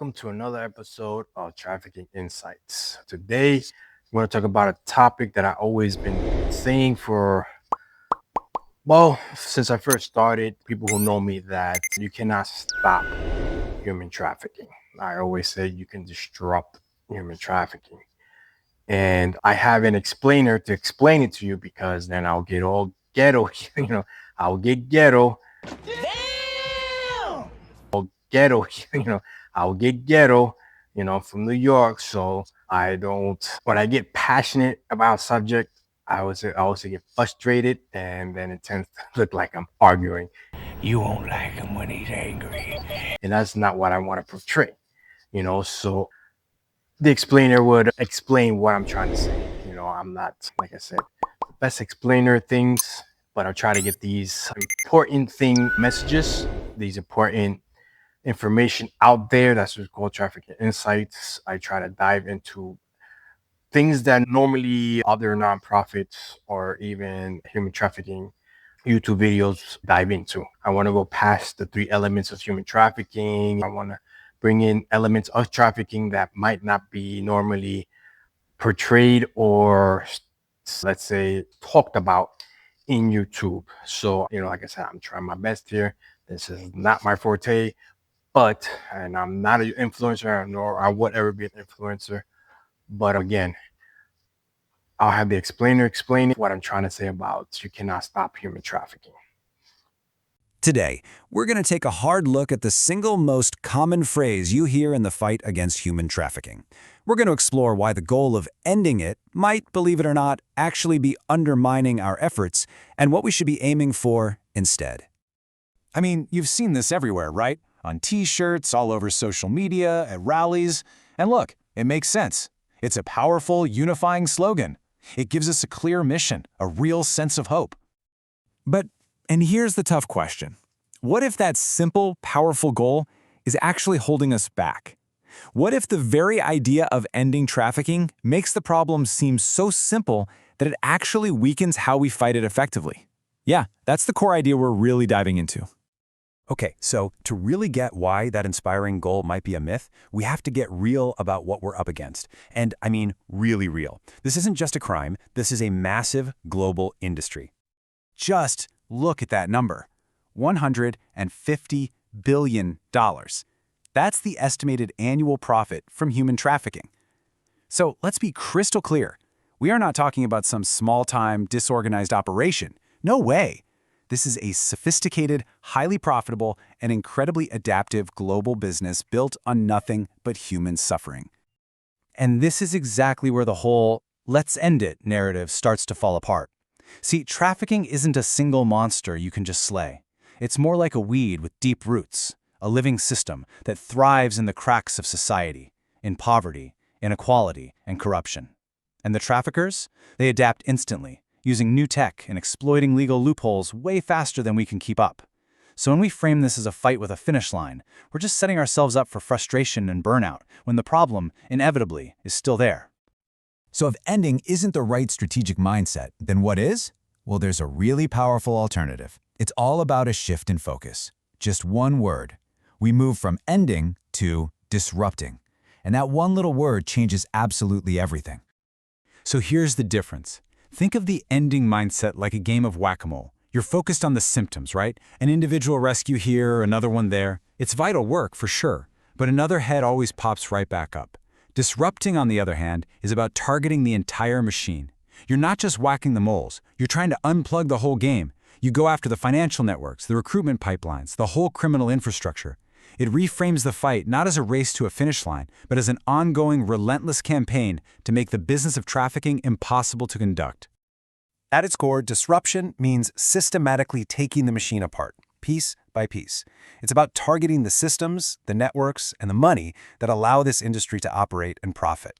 welcome to another episode of Trafficking Insights. Today, I'm going to talk about a topic that I've always been saying since I first started. People who know me that you cannot stop human trafficking. I always say you can disrupt human trafficking. And I have an explainer to explain it to you because then I'll get all ghetto, I'll get ghetto. Damn! Ghetto, I'll get ghetto, from New York. So when I get passionate about a subject, I also get frustrated, and then it tends to look like I'm arguing. You won't like him when he's angry. And that's not what I want to portray, So the explainer would explain what I'm trying to say. I'm not, like I said, the best explainer of things, but I'll try to get these important messages, these important information out there. That's what's called Trafficking Insights. I try to dive into things that normally other nonprofits or even human trafficking YouTube videos dive into. I want to go past the three elements of human trafficking. I want to bring in elements of trafficking that might not be normally portrayed or, let's say, talked about in YouTube. So, like I said, I'm trying my best here. This is not my forte, and I'm not an influencer, nor I would ever be an influencer. But again, I'll have the explainer explain what I'm trying to say about you cannot stop human trafficking. Today, we're going to take a hard look at the single most common phrase you hear in the fight against human trafficking. We're going to explore why the goal of ending it might, believe it or not, actually be undermining our efforts, and what we should be aiming for instead. I mean, you've seen this everywhere, right? On t-shirts, all over social media, at rallies. And look, it makes sense. It's a powerful, unifying slogan. It gives us a clear mission, a real sense of hope. And here's the tough question. What if that simple, powerful goal is actually holding us back? What if the very idea of ending trafficking makes the problem seem so simple that it actually weakens how we fight it effectively? Yeah, that's the core idea we're really diving into. Okay, so to really get why that inspiring goal might be a myth, we have to get real about what we're up against. And I mean really real. This isn't just a crime, this is a massive global industry. Just look at that number, $150 billion. That's the estimated annual profit from human trafficking. So let's be crystal clear. We are not talking about some small-time, disorganized operation. No way. This is a sophisticated, highly profitable, and incredibly adaptive global business built on nothing but human suffering. And this is exactly where the whole "let's end it" narrative starts to fall apart. See, trafficking isn't a single monster you can just slay. It's more like a weed with deep roots, a living system that thrives in the cracks of society, in poverty, inequality, and corruption. And the traffickers? They adapt instantly, using new tech and exploiting legal loopholes way faster than we can keep up. So when we frame this as a fight with a finish line, we're just setting ourselves up for frustration and burnout when the problem, inevitably, is still there. So if ending isn't the right strategic mindset, then what is? Well, there's a really powerful alternative. It's all about a shift in focus. Just one word. We move from ending to disrupting. And that one little word changes absolutely everything. So here's the difference. Think of the ending mindset like a game of whack-a-mole. You're focused on the symptoms, right? An individual rescue here, another one there. It's vital work, for sure, but another head always pops right back up. Disrupting, on the other hand, is about targeting the entire machine. You're not just whacking the moles. You're trying to unplug the whole game. You go after the financial networks, the recruitment pipelines, the whole criminal infrastructure. It reframes the fight not as a race to a finish line, but as an ongoing, relentless campaign to make the business of trafficking impossible to conduct. At its core, disruption means systematically taking the machine apart, piece by piece. It's about targeting the systems, the networks, and the money that allow this industry to operate and profit.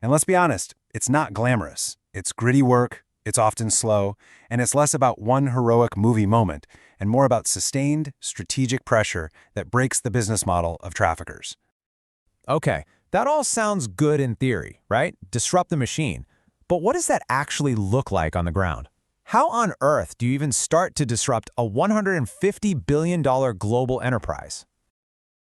And let's be honest, it's not glamorous. It's gritty work, it's often slow, and it's less about one heroic movie moment and more about sustained, strategic pressure that breaks the business model of traffickers. Okay, that all sounds good in theory, right? Disrupt the machine. But what does that actually look like on the ground? How on earth do you even start to disrupt a $150 billion global enterprise?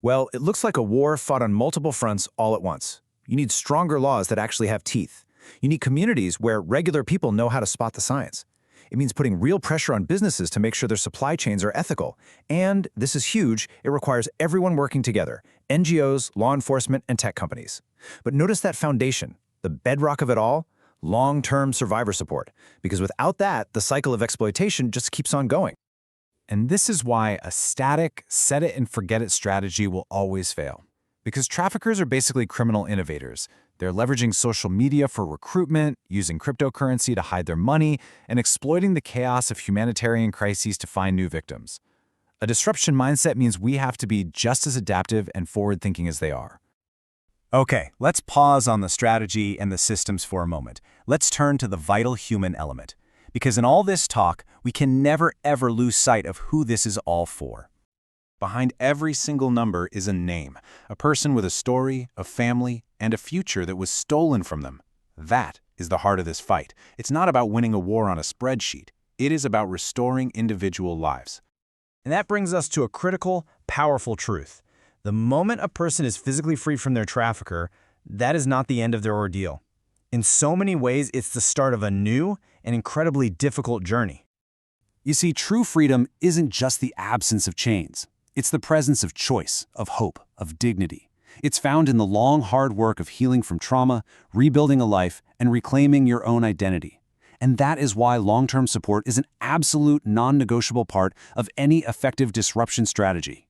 Well, it looks like a war fought on multiple fronts all at once. You need stronger laws that actually have teeth. You need communities where regular people know how to spot the science. It means putting real pressure on businesses to make sure their supply chains are ethical. And, this is huge, it requires everyone working together, NGOs, law enforcement, and tech companies. But notice that foundation, the bedrock of it all, long-term survivor support. Because without that, the cycle of exploitation just keeps on going. And this is why a static, set-it-and-forget-it strategy will always fail. Because traffickers are basically criminal innovators. They're leveraging social media for recruitment, using cryptocurrency to hide their money, and exploiting the chaos of humanitarian crises to find new victims. A disruption mindset means we have to be just as adaptive and forward-thinking as they are. Okay, let's pause on the strategy and the systems for a moment. Let's turn to the vital human element. Because in all this talk, we can never ever lose sight of who this is all for. Behind every single number is a name, a person with a story, a family, and a future that was stolen from them. That is the heart of this fight. It's not about winning a war on a spreadsheet. It is about restoring individual lives. And that brings us to a critical, powerful truth. The moment a person is physically free from their trafficker, that is not the end of their ordeal. In so many ways, it's the start of a new and incredibly difficult journey. You see, true freedom isn't just the absence of chains. It's the presence of choice, of hope, of dignity. It's found in the long, hard work of healing from trauma, rebuilding a life, and reclaiming your own identity. And that is why long-term support is an absolute non-negotiable part of any effective disruption strategy.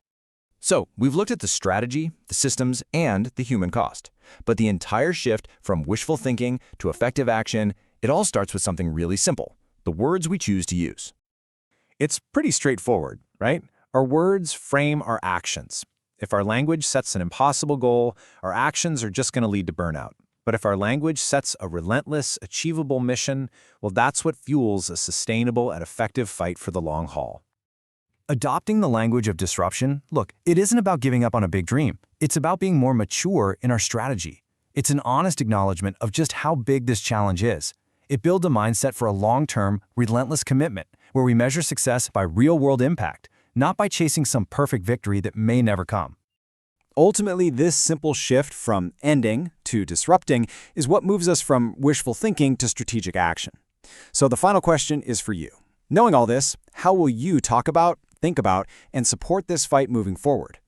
So, we've looked at the strategy, the systems, and the human cost. But the entire shift from wishful thinking to effective action, it all starts with something really simple: the words we choose to use. It's pretty straightforward, right? Our words frame our actions. If our language sets an impossible goal, our actions are just going to lead to burnout. But if our language sets a relentless, achievable mission, well, that's what fuels a sustainable and effective fight for the long haul. Adopting the language of disruption, look, it isn't about giving up on a big dream. It's about being more mature in our strategy. It's an honest acknowledgement of just how big this challenge is. It builds a mindset for a long-term, relentless commitment, where we measure success by real-world impact, not by chasing some perfect victory that may never come. Ultimately, this simple shift from ending to disrupting is what moves us from wishful thinking to strategic action. So the final question is for you. Knowing all this, how will you talk about, think about, and support this fight moving forward?